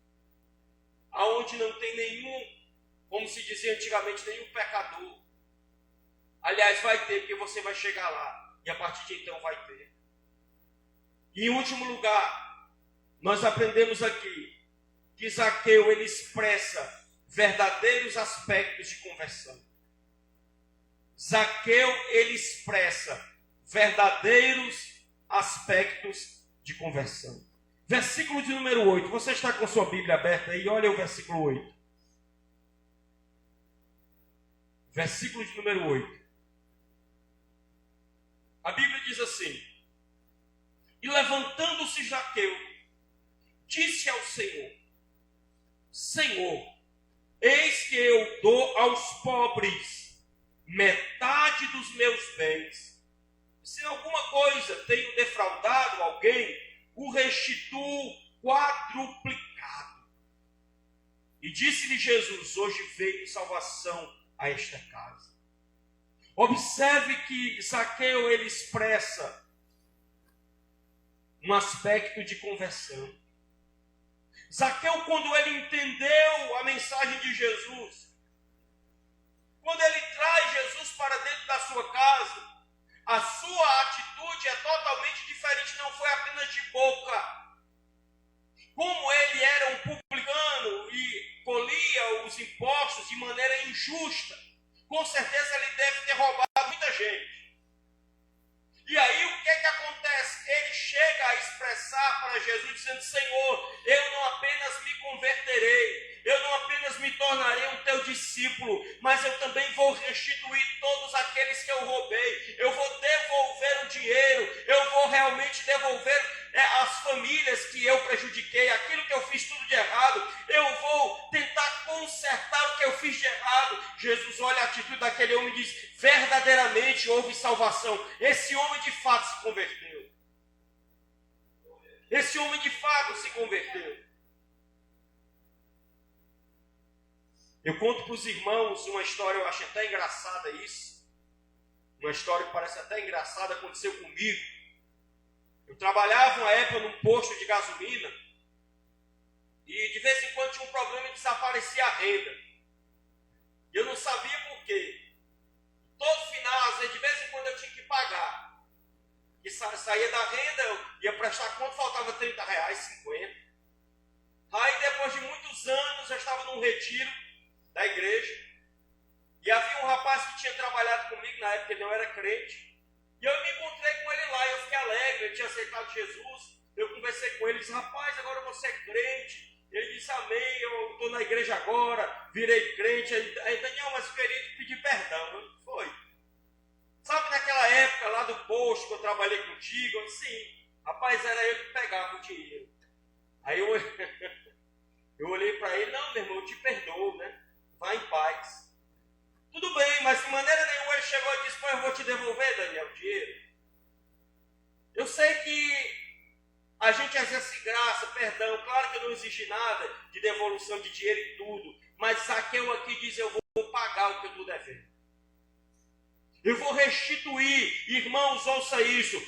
aonde não tem nenhum, como se dizia antigamente, nenhum pecador. Aliás, vai ter, porque você vai chegar lá. E a partir de então vai ter. E em último lugar, nós aprendemos aqui que Zaqueu, ele expressa verdadeiros aspectos de conversão. Zaqueu, ele expressa verdadeiros aspectos de conversão. Versículo de número 8. Você está com sua Bíblia aberta aí? Olha o versículo 8. Versículo de número 8. A Bíblia diz assim: e levantando-se Zaqueu, disse ao Senhor: Senhor, eis que eu dou aos pobres metade dos meus bens. Se alguma coisa tenho defraudado alguém, o restituo quadruplicado. E disse-lhe Jesus: hoje veio salvação a esta casa. Observe que Zaqueu, ele expressa um aspecto de conversão. Zaqueu, quando ele entendeu a mensagem de Jesus, quando ele traz Jesus para dentro da sua casa, a sua atitude é totalmente diferente, não foi apenas de boca. Como ele era um publicano e colhia os impostos de maneira injusta, com certeza ele deve ter roubado muita gente. E aí o que acontece? Ele chega a expressar para Jesus dizendo: Senhor, eu não apenas me converterei, eu não apenas me tornarei um teu discípulo, mas eu também vou restituir todos aqueles que eu roubei. Eu vou devolver o dinheiro, eu vou realmente devolver as famílias que eu prejudiquei, aquilo que eu fiz tudo de errado, eu vou tentar consertar o que eu fiz de errado. Jesus olha a atitude daquele homem e diz: verdadeiramente houve salvação. Esse homem de fato se converteu. Esse homem de fato se converteu. Eu conto para os irmãos uma história, eu acho até engraçada isso. Uma história que parece até engraçada, aconteceu comigo. Eu trabalhava uma época num posto de gasolina e de vez em quando tinha um problema e desaparecia a renda. E eu não sabia por quê. Todo final, às vezes, de vez em quando eu tinha que pagar. E saía da renda, eu ia prestar conta, faltava R$30, 50. Aí depois de muitos anos eu estava num retiro da igreja. E havia um rapaz que tinha trabalhado comigo, na época ele não era crente. E eu me encontrei com ele lá, eu fiquei alegre, ele tinha aceitado Jesus. Eu conversei com ele, disse: rapaz, agora você é crente. Ele disse: amém, eu estou na igreja agora, virei crente. Aí Daniel, mas eu queria te pedir perdão. Eu, foi. Sabe naquela época lá do posto que eu trabalhei contigo? Eu disse: sim. Rapaz, era eu que pegava o dinheiro. Aí eu olhei para ele: não, meu irmão, eu te perdoo, né? Vai em paz. Tudo bem, mas de maneira nenhuma ele chegou e disse: pô, eu vou te devolver, Daniel, o dinheiro. Eu sei que a gente exerce graça, perdão, claro que eu não exigi nada de devolução de dinheiro e tudo, mas Zaqueu aqui diz: eu vou pagar o que eu estou devendo. Eu vou restituir. Irmãos, ouça isso.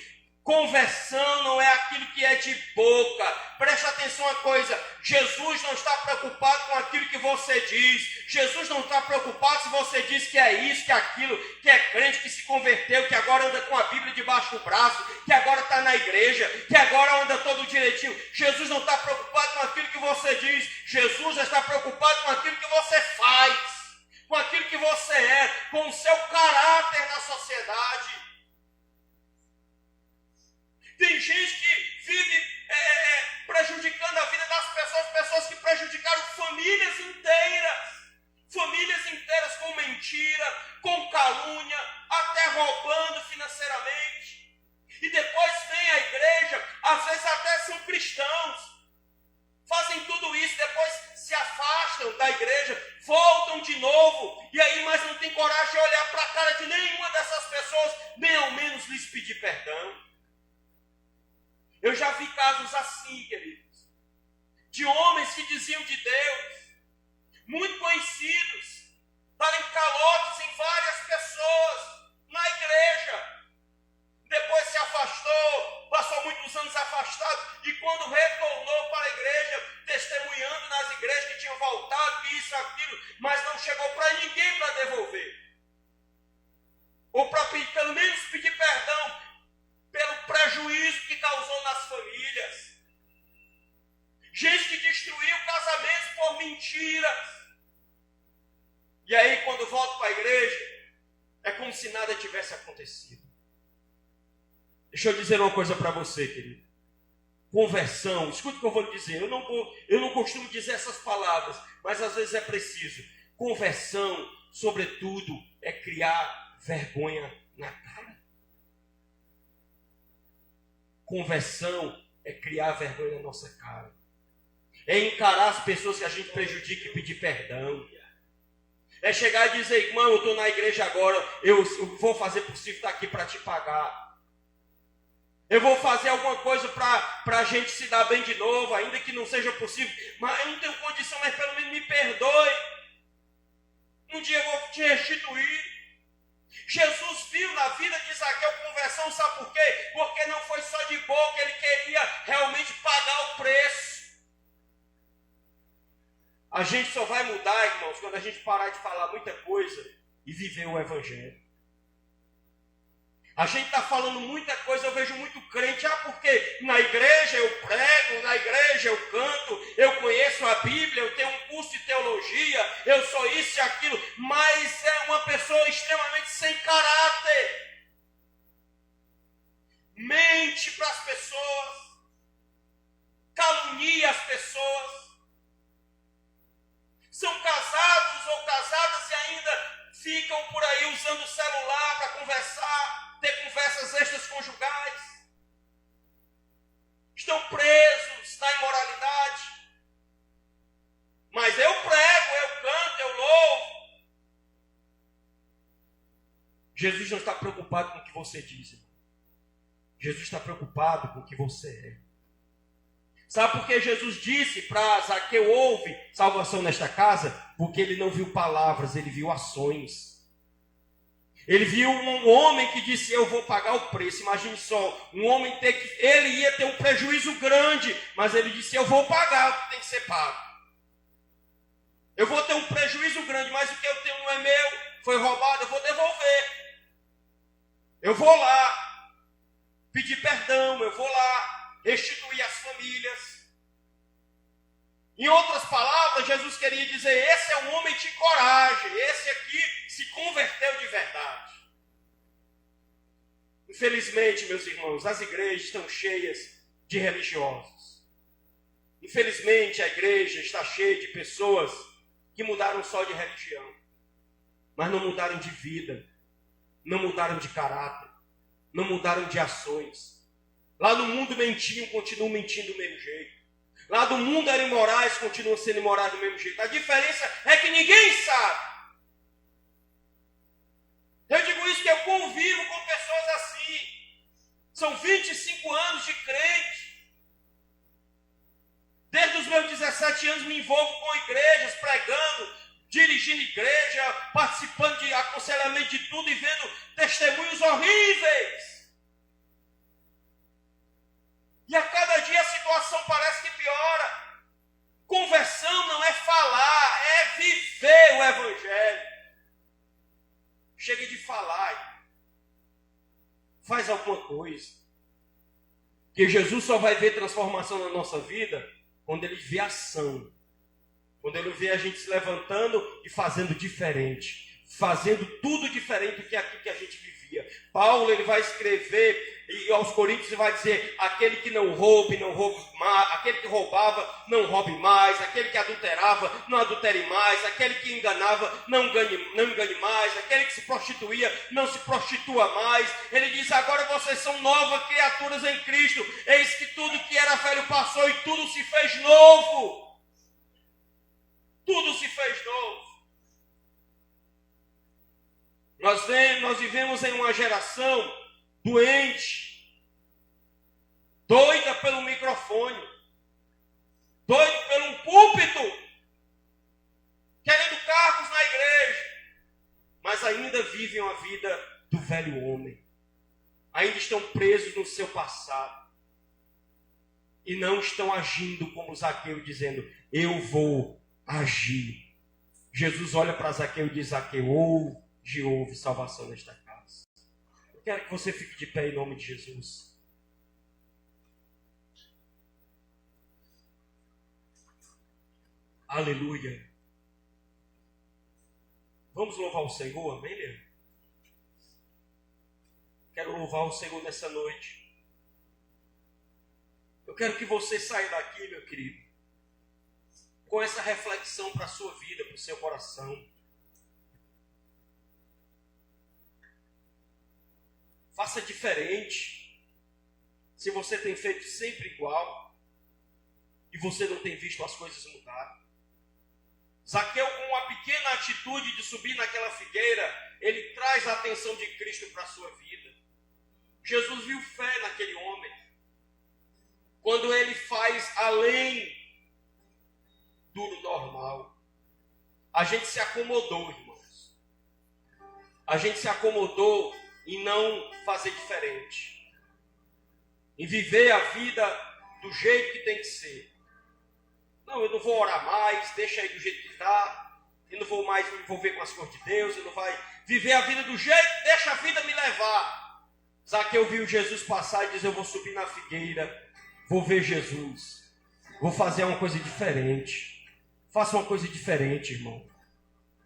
Conversão não é aquilo que é de boca. Preste atenção uma coisa. Jesus não está preocupado com aquilo que você diz. Jesus não está preocupado se você diz que é isso, que é aquilo, que é crente, que se converteu, que agora anda com a Bíblia debaixo do braço, que agora está na igreja, que agora anda todo direitinho. Jesus não está preocupado com aquilo que você diz. Jesus está preocupado com aquilo que você faz, com aquilo que você é, com o seu caráter na sociedade. Tem gente que vive prejudicando a vida das pessoas, pessoas que prejudicaram famílias inteiras com mentira, com calúnia, até roubando financeiramente. E depois vem a igreja, às vezes até são cristãos, fazem tudo isso, depois se afastam da igreja, voltam de novo, e aí mas não tem coragem de olhar para a cara de nenhuma dessas pessoas, nem ao menos lhes pedir perdão. Eu já vi casos assim, queridos, de homens que diziam de Deus, muito conhecidos, darem calotes em várias pessoas na igreja. Depois se afastou, passou muitos anos afastado, e quando retornou para a igreja, testemunhando nas igrejas que tinham voltado, que isso, aquilo, mas não chegou para ninguém para devolver. Ou para pelo menos pedir perdão pelo prejuízo que causou nas famílias. Gente que destruiu casamentos por mentiras. E aí, quando volta para a igreja, é como se nada tivesse acontecido. Deixa eu dizer uma coisa para você, querido. Conversão, escute o que eu vou lhe dizer. Eu não costumo dizer essas palavras, mas às vezes é preciso. Conversão, sobretudo, é criar vergonha na cara. Conversão é criar vergonha na nossa cara. É encarar as pessoas que a gente prejudica e pedir perdão. É chegar e dizer, irmão, eu estou na igreja agora, eu vou fazer possível estar aqui para te pagar. Eu vou fazer alguma coisa para a gente se dar bem de novo, ainda que não seja possível. Mas eu não tenho condição, mas pelo menos me perdoe. Um dia eu vou te restituir. Jesus viu na vida de Zaqueu conversão, sabe por quê? Porque não foi só de boca, ele queria realmente pagar o preço. A gente só vai mudar, irmãos, quando a gente parar de falar muita coisa e viver o Evangelho. A gente está falando muita coisa, eu vejo muito crente, porque na igreja eu prego, na igreja eu canto, eu conheço a Bíblia, eu tenho um curso de teologia, eu sou isso e aquilo, mas é uma pessoa extremamente sem caráter. Mente para as pessoas, calunia as pessoas. São casados ou casadas e ainda ficam por aí usando o celular para conversar, ter conversas extraconjugais. Estão presos na imoralidade. Mas eu prego, eu canto, eu louvo. Jesus não está preocupado com o que você diz, irmão. Jesus está preocupado com o que você é. Sabe por que Jesus disse para Zaqueu, houve salvação nesta casa? Porque ele não viu palavras, ele viu ações. Ele viu um homem que disse, eu vou pagar o preço. Imagine só, um homem ele ia ter um prejuízo grande, mas ele disse, eu vou pagar o que tem que ser pago. Eu vou ter um prejuízo grande, mas o que eu tenho não é meu, foi roubado, eu vou devolver. Eu vou lá pedir perdão, eu vou lá restituir as famílias. Em outras palavras, Jesus queria dizer, esse é um homem de coragem, esse aqui se converteu de verdade. Infelizmente, meus irmãos, as igrejas estão cheias de religiosos. Infelizmente, a igreja está cheia de pessoas que mudaram só de religião, mas não mudaram de vida, não mudaram de caráter, não mudaram de ações. Lá no mundo mentiam, continuam mentindo do mesmo jeito. Lá do mundo eram imorais, continuam sendo imorais do mesmo jeito. A diferença é que ninguém sabe. Eu digo isso que eu convivo com pessoas assim. São 25 anos de crente. Desde os meus 17 anos me envolvo com igrejas, pregando, dirigindo igreja, participando de aconselhamento de tudo e vendo testemunhos horríveis. E a cada dia a situação parece que piora. Conversão não é falar, é viver o Evangelho. Chega de falar, faz alguma coisa. Porque Jesus só vai ver transformação na nossa vida quando Ele vê ação. Quando Ele vê a gente se levantando e fazendo diferente. Fazendo tudo diferente do que aquilo que a gente vivia. Paulo, ele vai escrever e aos Coríntios e vai dizer: aquele que não roube, não roube mais, aquele que roubava, não roube mais, aquele que adulterava, não adultere mais, aquele que enganava, não engane mais, aquele que se prostituía, não se prostitua mais. Ele diz: agora vocês são novas criaturas em Cristo, eis que tudo que era velho passou e tudo se fez novo. Tudo se fez novo. Nós vivemos em uma geração doente, doida pelo microfone, doido pelo púlpito, querendo cargos na igreja, mas ainda vivem a vida do velho homem, ainda estão presos no seu passado e não estão agindo como Zaqueu, dizendo: eu vou agir. Jesus olha para Zaqueu e diz: Zaqueu, houve salvação nesta casa. Eu quero que você fique de pé em nome de Jesus. Aleluia. Vamos louvar o Senhor, amém, meu? Quero louvar o Senhor nessa noite. Eu quero que você saia daqui, meu querido, com essa reflexão para a sua vida, para o seu coração. Faça diferente. Se você tem feito sempre igual e você não tem visto as coisas mudar. Zaqueu, com uma pequena atitude de subir naquela figueira, ele traz a atenção de Cristo para a sua vida. Jesus viu fé naquele homem. Quando ele faz além do normal. A gente se acomodou, irmãos. A gente se acomodou em não fazer diferente, em viver a vida do jeito que tem que ser. Não, eu não vou orar mais, deixa aí do jeito que está, eu não vou mais me envolver com as coisas de Deus, eu não vai viver a vida do jeito, deixa a vida me levar. Zaqueu viu Jesus passar e diz: eu vou subir na figueira, vou ver Jesus, vou fazer uma coisa diferente. Faça uma coisa diferente, irmão,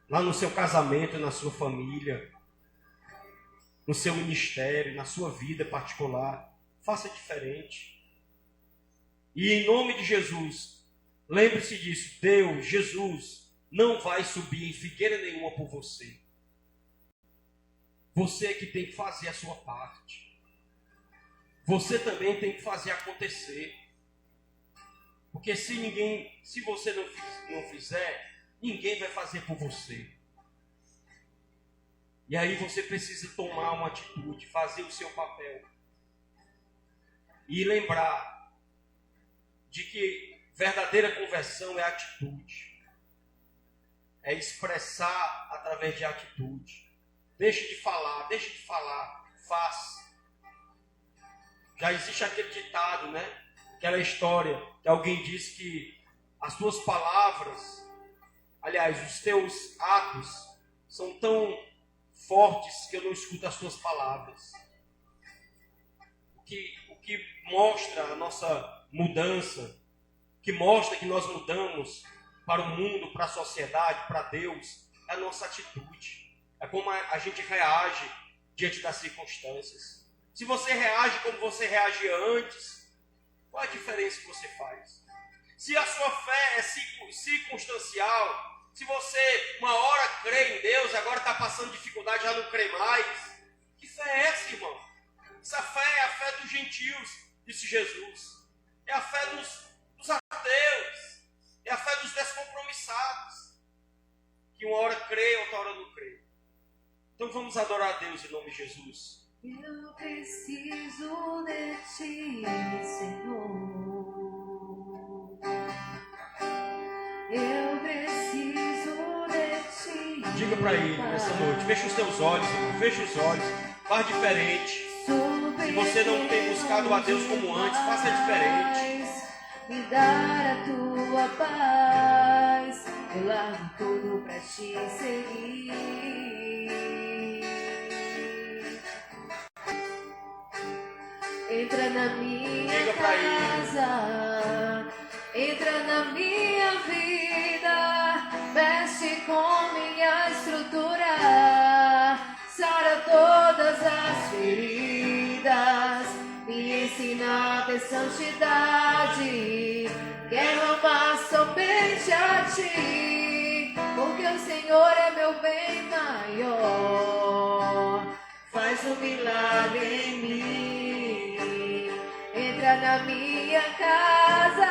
lá no seu casamento, na sua família, no seu ministério, na sua vida particular. Faça diferente. E em nome de Jesus, lembre-se disso: Deus, Jesus, não vai subir em figueira nenhuma por você. Você é que tem que fazer a sua parte. Você também tem que fazer acontecer. Porque se você não fizer, ninguém vai fazer por você. E aí você precisa tomar uma atitude, fazer o seu papel. E lembrar de que verdadeira conversão é atitude. É expressar através de atitude. Deixe de falar, faça. Já existe aquele ditado, né? Aquela história que alguém diz que as tuas palavras, aliás, os teus atos são tão fortes que eu não escuto as tuas palavras. O que mostra a nossa mudança, que mostra que nós mudamos para o mundo, para a sociedade, para Deus, é a nossa atitude. É como a gente reage diante das circunstâncias. Se você reage como você reagia antes, qual a diferença que você faz? Se a sua fé é circunstancial, se você uma hora crê em Deus, agora está passando dificuldade, já não crê mais, que fé é essa, irmão? Essa fé é a fé dos gentios, disse Jesus. É a fé dos ateus. É a fé dos descompromissados. Que uma hora crê, outra hora não crê. Então vamos adorar a Deus em nome de Jesus. Eu preciso de ti, Senhor. Eu preciso de ti. Diga para Ele nessa noite. Feche os teus olhos, irmão. Feche os olhos. Faz diferente. Se você não tem buscado a Deus como antes, faça diferente. Me dar a tua paz, eu largo tudo pra te seguir. Entra na minha casa, entra na minha vida, mexe com minha estrutura, sara todas as feridas, me ensina a ter santidade, quero amar somente a ti, porque o Senhor é meu bem maior, faz um milagre em mim. Entra na minha casa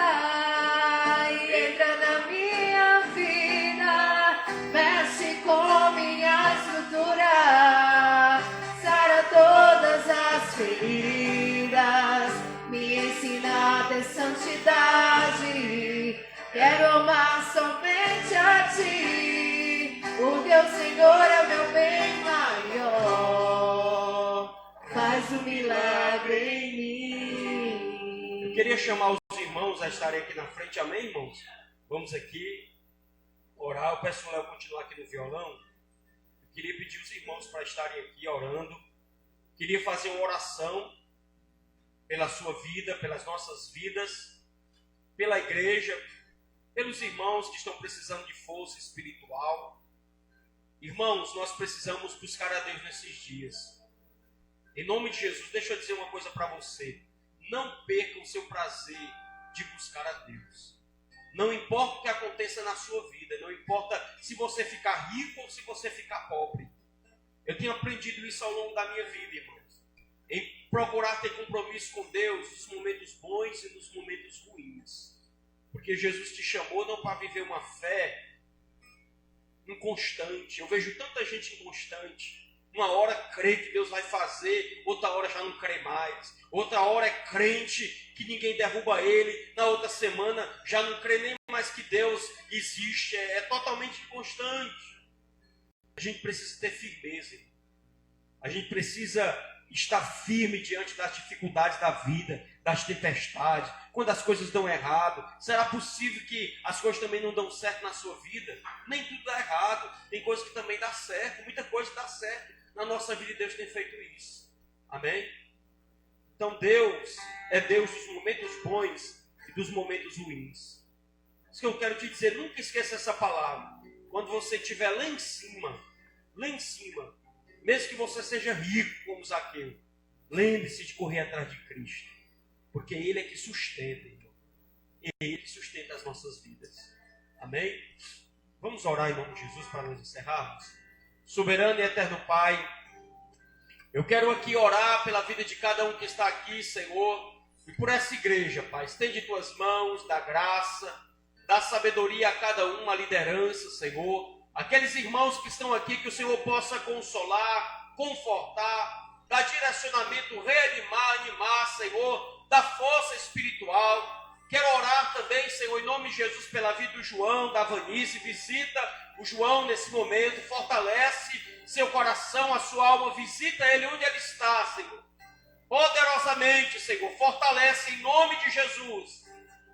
e entra na minha vida, mexe com minha estrutura, sara todas as feridas, me ensina a ter santidade, quero amar somente a ti, porque o Senhor é meu bem maior, faz um milagre em mim. Eu queria chamar os irmãos a estarem aqui na frente, amém, irmãos? Vamos aqui orar. Eu peço o Léo continuar aqui no violão. Eu queria pedir os irmãos para estarem aqui orando. Queria fazer uma oração pela sua vida, pelas nossas vidas, pela igreja, pelos irmãos que estão precisando de força espiritual. Irmãos, nós precisamos buscar a Deus nesses dias. Em nome de Jesus, deixa eu dizer uma coisa para você. Não perca o seu prazer de buscar a Deus. Não importa o que aconteça na sua vida, não importa se você ficar rico ou se você ficar pobre. Eu tenho aprendido isso ao longo da minha vida, irmãos. Em procurar ter compromisso com Deus nos momentos bons e nos momentos ruins. Porque Jesus te chamou não para viver uma fé inconstante. Eu vejo tanta gente inconstante. Uma hora crê que Deus vai fazer, outra hora já não crê mais. Outra hora é crente que ninguém derruba ele. Na outra semana já não crê nem mais que Deus existe. É totalmente inconstante. A gente precisa ter firmeza. A gente precisa estar firme diante das dificuldades da vida, das tempestades. Quando as coisas dão errado, será possível que as coisas também não dão certo na sua vida? Nem tudo dá errado. Tem coisas que também dá certo. Muita coisa dá certo. Na nossa vida Deus tem feito isso. Amém? Então Deus é Deus dos momentos bons e dos momentos ruins. Isso que eu quero te dizer, nunca esqueça essa palavra. Quando você estiver lá em cima, mesmo que você seja rico como Zaqueu, lembre-se de correr atrás de Cristo. Porque Ele é que sustenta, irmão. Ele que sustenta as nossas vidas. Amém? Vamos orar em nome de Jesus para nós encerrarmos. Soberano e eterno Pai, eu quero aqui orar pela vida de cada um que está aqui, Senhor, e por essa igreja, Pai. Estende tuas mãos, dá graça, dá sabedoria a cada um, a liderança, Senhor. Aqueles irmãos que estão aqui, que o Senhor possa consolar, confortar, dar direcionamento, reanimar, animar, Senhor, dar força espiritual. Quero orar também, Senhor, em nome de Jesus, pela vida do João, da Vanice. Visita o João nesse momento, fortalece seu coração, a sua alma, visita ele onde ele está, Senhor. Poderosamente, Senhor, fortalece em nome de Jesus.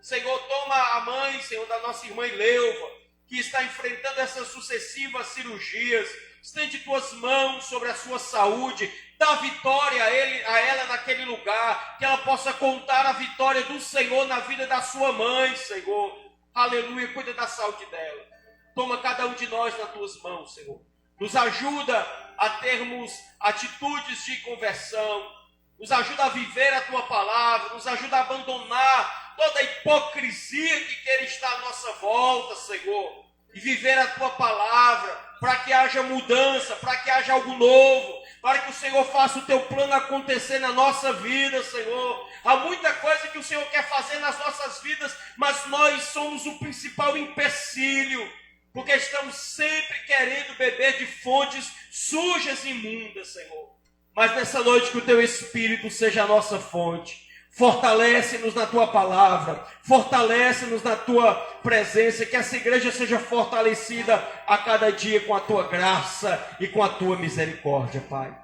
Senhor, toma a mãe, Senhor, da nossa irmã Ileuva, que está enfrentando essas sucessivas cirurgias. Estende tuas mãos sobre a sua saúde, dá vitória a ela naquele lugar, que ela possa contar a vitória do Senhor na vida da sua mãe, Senhor. Aleluia, cuida da saúde dela. Toma cada um de nós nas tuas mãos, Senhor. Nos ajuda a termos atitudes de conversão, nos ajuda a viver a tua palavra, nos ajuda a abandonar toda a hipocrisia que quer estar à nossa volta, Senhor, e viver a tua palavra, para que haja mudança, para que haja algo novo, para que o Senhor faça o teu plano acontecer na nossa vida, Senhor. Há muita coisa que o Senhor quer fazer nas nossas vidas, mas nós somos o principal empecilho, porque estamos sempre querendo beber de fontes sujas e imundas, Senhor. Mas nessa noite que o teu Espírito seja a nossa fonte. Fortalece-nos na tua palavra, fortalece-nos na tua presença, que essa igreja seja fortalecida a cada dia com a tua graça e com a tua misericórdia, Pai.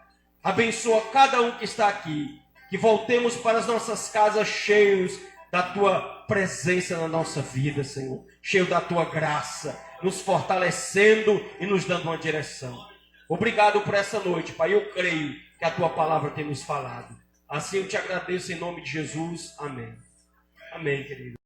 Abençoa cada um que está aqui. Que voltemos para as nossas casas cheios da Tua presença na nossa vida, Senhor. Cheio da Tua graça, nos fortalecendo e nos dando uma direção. Obrigado por essa noite, Pai. Eu creio que a Tua palavra tem nos falado. Assim eu te agradeço em nome de Jesus. Amém. Amém, querido.